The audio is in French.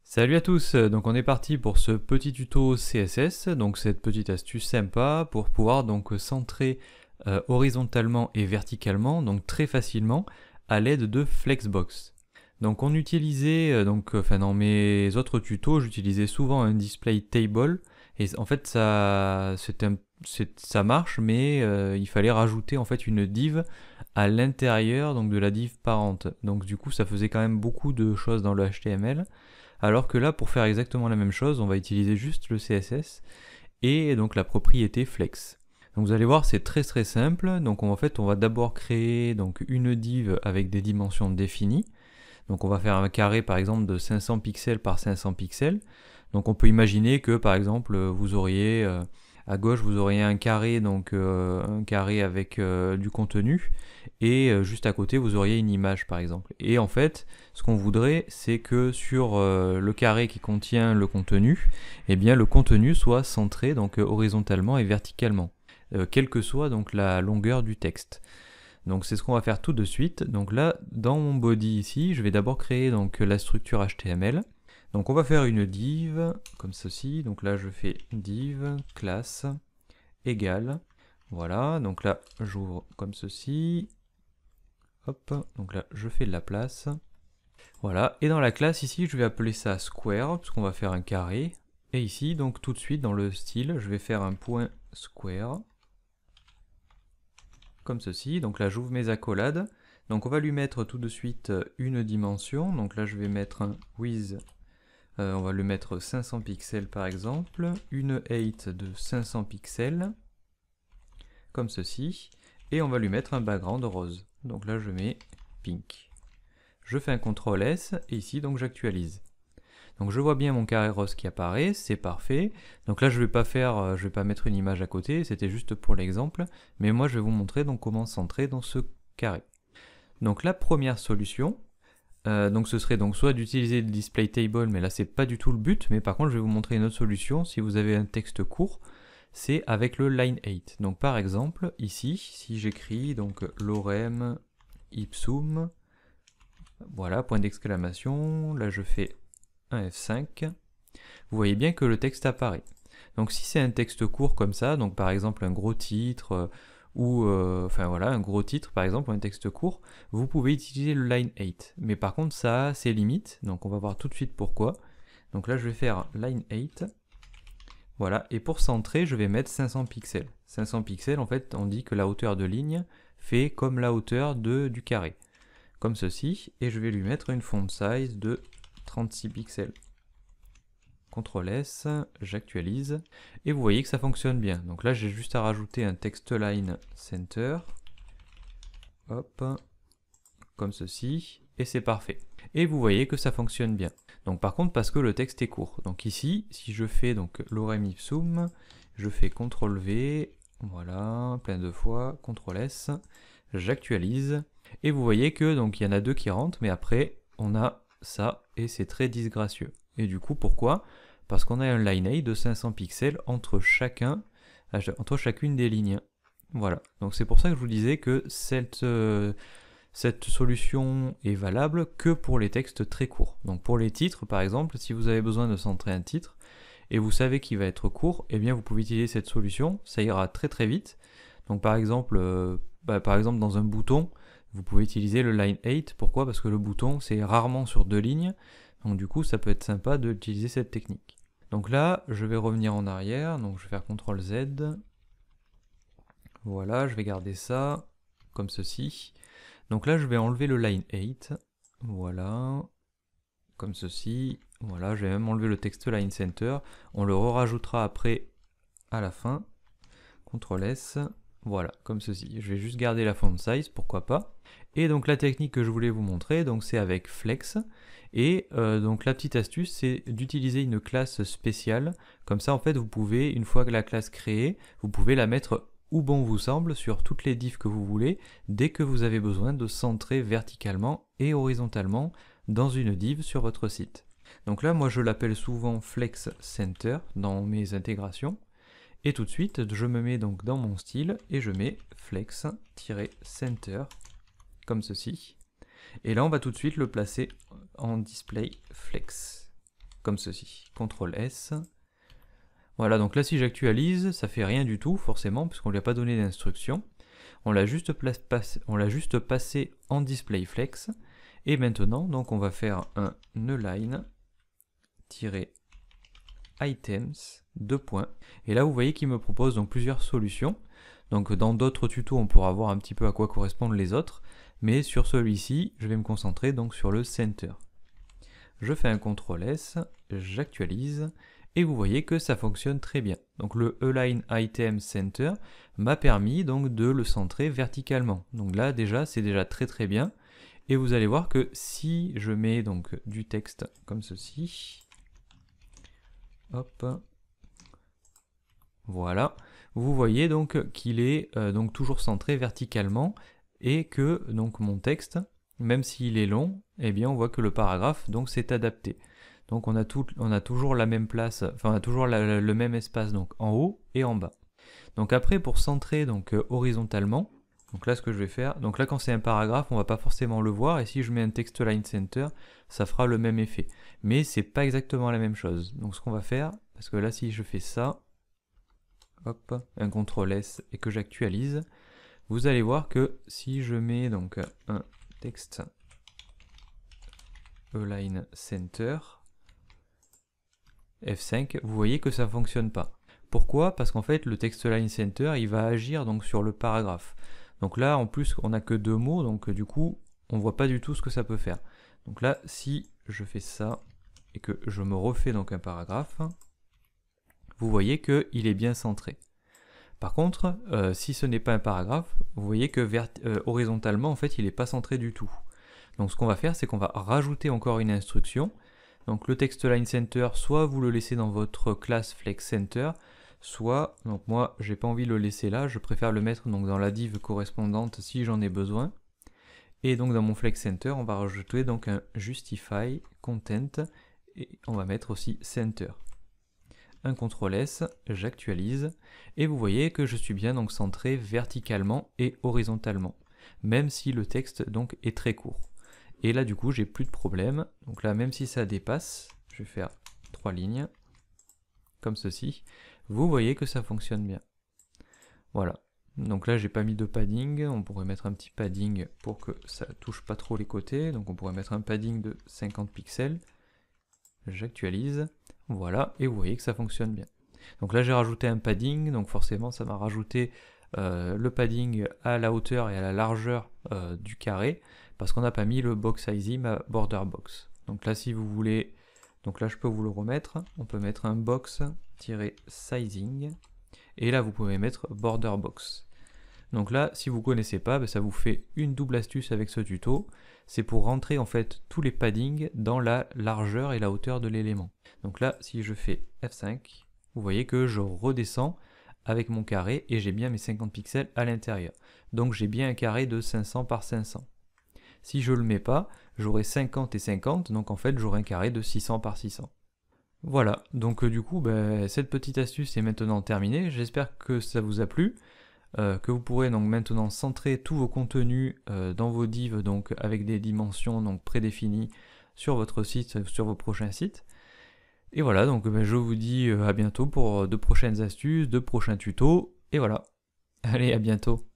Salut à tous, donc on est parti pour ce petit tuto CSS, donc cette petite astuce sympa pour pouvoir donc centrer horizontalement et verticalement, donc très facilement à l'aide de Flexbox. Donc on utilisait, dans mes autres tutos, j'utilisais souvent un display table et en fait ça marche, mais il fallait rajouter en fait une div à l'intérieur donc de la div parente. Donc du coup ça faisait quand même beaucoup de choses dans le HTML. Alors que là, pour faire exactement la même chose, on va utiliser juste le CSS et donc la propriété flex. Donc vous allez voir, c'est très simple. Donc en fait, on va d'abord créer donc une div avec des dimensions définies. Donc on va faire un carré par exemple de 500 pixels par 500 pixels. Donc on peut imaginer que par exemple vous auriez à gauche vous auriez un carré, donc un carré avec du contenu, et juste à côté vous auriez une image par exemple. Et en fait, ce qu'on voudrait, c'est que sur le carré qui contient le contenu, eh bien le contenu soit centré donc horizontalement et verticalement, quelle que soit donc la longueur du texte. Donc c'est ce qu'on va faire tout de suite. Donc là, dans mon body ici, je vais d'abord créer donc la structure HTML. Donc on va faire une div comme ceci. Donc là, je fais div classe égale. Voilà, donc là, j'ouvre comme ceci. Hop, donc là, je fais de la place. Voilà, et dans la classe ici, je vais appeler ça square, parce qu'on va faire un carré. Et ici, donc tout de suite, dans le style, je vais faire un point square. Comme ceci. Donc là, j'ouvre mes accolades. Donc on va lui mettre tout de suite une dimension. Donc là, je vais mettre un width, on va le mettre 500 pixels par exemple. Une height de 500 pixels, comme ceci. Et on va lui mettre un background rose. Donc là, je mets pink. Je fais un CTRL S et ici, donc j'actualise. Donc je vois bien mon carré rose qui apparaît, c'est parfait. Donc là je vais pas mettre une image à côté, c'était juste pour l'exemple, mais moi je vais vous montrer donc comment centrer dans ce carré. Donc la première solution, donc ce serait donc soit d'utiliser le display table, mais là c'est pas du tout le but, mais par contre je vais vous montrer une autre solution si vous avez un texte court, c'est avec le line 8. Donc par exemple ici, si j'écris donc lorem ipsum, voilà, point d'exclamation, là je fais un F5, vous voyez bien que le texte apparaît. Donc si c'est un texte court comme ça, donc par exemple un gros titre, enfin voilà, un gros titre par exemple, ou un texte court, vous pouvez utiliser le line 8. Mais par contre ça a ses limites, donc on va voir tout de suite pourquoi. Donc là je vais faire line 8, voilà, et pour centrer je vais mettre 500 pixels. 500 pixels, en fait on dit que la hauteur de ligne fait comme la hauteur du carré, comme ceci, et je vais lui mettre une font size de 36 pixels. CTRL S, j'actualise, et vous voyez que ça fonctionne bien. Donc là j'ai juste à rajouter un text line center, hop, comme ceci, et c'est parfait. Et vous voyez que ça fonctionne bien. Donc par contre parce que le texte est court. Donc ici, si je fais donc lorem ipsum, je fais CTRL V, voilà, plein de fois, CTRL S, j'actualise, et vous voyez que donc il y en a deux qui rentrent, mais après on a ça, et c'est très disgracieux. Et du coup pourquoi ? Parce qu'on a un line de 500 pixels entre chacune des lignes. Voilà, donc c'est pour ça que je vous disais que cette solution est valable que pour les textes très courts. Donc pour les titres par exemple, si vous avez besoin de centrer un titre et vous savez qu'il va être court, eh bien vous pouvez utiliser cette solution, ça ira très vite. Donc par exemple dans un bouton, vous pouvez utiliser le line 8. Pourquoi ? Parce que le bouton c'est rarement sur deux lignes, donc du coup ça peut être sympa d'utiliser cette technique. Donc là, je vais revenir en arrière, donc je vais faire CTRL Z. Voilà, je vais garder ça, comme ceci. Donc là, je vais enlever le line 8. Voilà, comme ceci. Voilà, je vais même enlever le text line center. On le rajoutera après, à la fin. CTRL S. Voilà, comme ceci. Je vais juste garder la font size, pourquoi pas. Et donc la technique que je voulais vous montrer, donc c'est avec Flex. Et donc la petite astuce, c'est d'utiliser une classe spéciale. Comme ça, en fait, vous pouvez, une fois que la classe créée, vous pouvez la mettre où bon vous semble sur toutes les divs que vous voulez, dès que vous avez besoin de centrer verticalement et horizontalement dans une div sur votre site. Donc là, moi, je l'appelle souvent Flex Center dans mes intégrations. Et tout de suite, je me mets donc dans mon style et je mets flex-center, comme ceci. Et là, on va tout de suite le placer en display flex, comme ceci. CTRL S. Voilà, donc là si j'actualise, ça fait rien du tout forcément, puisqu'on ne lui a pas donné d'instruction. On l'a juste passé en display flex. Et maintenant, donc on va faire un align-items, 2 points. Et là vous voyez qu'il me propose donc plusieurs solutions. Donc dans d'autres tutos on pourra voir un petit peu à quoi correspondent les autres. Mais sur celui-ci, je vais me concentrer donc sur le center. Je fais un CTRL S, j'actualise. Et vous voyez que ça fonctionne très bien. Donc le Align Item Center m'a permis donc de le centrer verticalement. Donc là déjà c'est déjà très bien. Et vous allez voir que si je mets donc du texte comme ceci, hop, voilà, vous voyez donc qu'il est donc toujours centré verticalement et que donc mon texte, même s'il est long, eh bien on voit que le paragraphe donc s'est adapté. Donc on a toujours la même place, enfin on a toujours le même espace donc en haut et en bas. Donc après pour centrer donc horizontalement, donc là ce que je vais faire, donc là quand c'est un paragraphe on va pas forcément le voir et si je mets un text line center ça fera le même effet. Mais c'est pas exactement la même chose. Donc ce qu'on va faire, parce que là si je fais ça, hop, un CTRL S et que j'actualise, vous allez voir que si je mets donc un text align center, F5, vous voyez que ça ne fonctionne pas. Pourquoi? Parce qu'en fait le text line center il va agir donc sur le paragraphe. Donc là en plus on n'a que 2 mots, donc du coup on voit pas du tout ce que ça peut faire. Donc là si je fais ça et que je me refais donc un paragraphe, vous voyez qu'il est bien centré. Par contre, si ce n'est pas un paragraphe, vous voyez que horizontalement en fait il n'est pas centré du tout. Donc ce qu'on va faire c'est qu'on va rajouter encore une instruction. Donc le text line center, soit vous le laissez dans votre classe flex center, soit, donc moi j'ai pas envie de le laisser là, je préfère le mettre donc dans la div correspondante si j'en ai besoin. Et donc dans mon flex center, on va rajouter donc un justify content et on va mettre aussi center. Un CTRL S, j'actualise et vous voyez que je suis bien donc centré verticalement et horizontalement, même si le texte donc est très court. Et là du coup j'ai plus de problème, donc là même si ça dépasse, je vais faire 3 lignes, comme ceci, vous voyez que ça fonctionne bien. Voilà, donc là j'ai pas mis de padding, on pourrait mettre un petit padding pour que ça touche pas trop les côtés, donc on pourrait mettre un padding de 50 pixels, j'actualise, voilà, et vous voyez que ça fonctionne bien. Donc là j'ai rajouté un padding, donc forcément ça m'a rajouté le padding à la hauteur et à la largeur du carré, parce qu'on n'a pas mis le box sizing à border box. Donc là si vous voulez, donc là je peux vous le remettre, on peut mettre un box-sizing, et là vous pouvez mettre border box. Donc là si vous ne connaissez pas, ça vous fait une double astuce avec ce tuto, c'est pour rentrer en fait tous les paddings dans la largeur et la hauteur de l'élément. Donc là si je fais F5, vous voyez que je redescends avec mon carré et j'ai bien mes 50 pixels à l'intérieur. Donc j'ai bien un carré de 500 par 500. Si je ne le mets pas, j'aurai 50 et 50, donc en fait j'aurai un carré de 600 par 600. Voilà, donc du coup cette petite astuce est maintenant terminée, j'espère que ça vous a plu, que vous pourrez donc maintenant centrer tous vos contenus dans vos divs donc avec des dimensions donc prédéfinies sur votre site, sur vos prochains sites. Et voilà, donc je vous dis à bientôt pour de prochaines astuces, de prochains tutos, et voilà. Allez, à bientôt.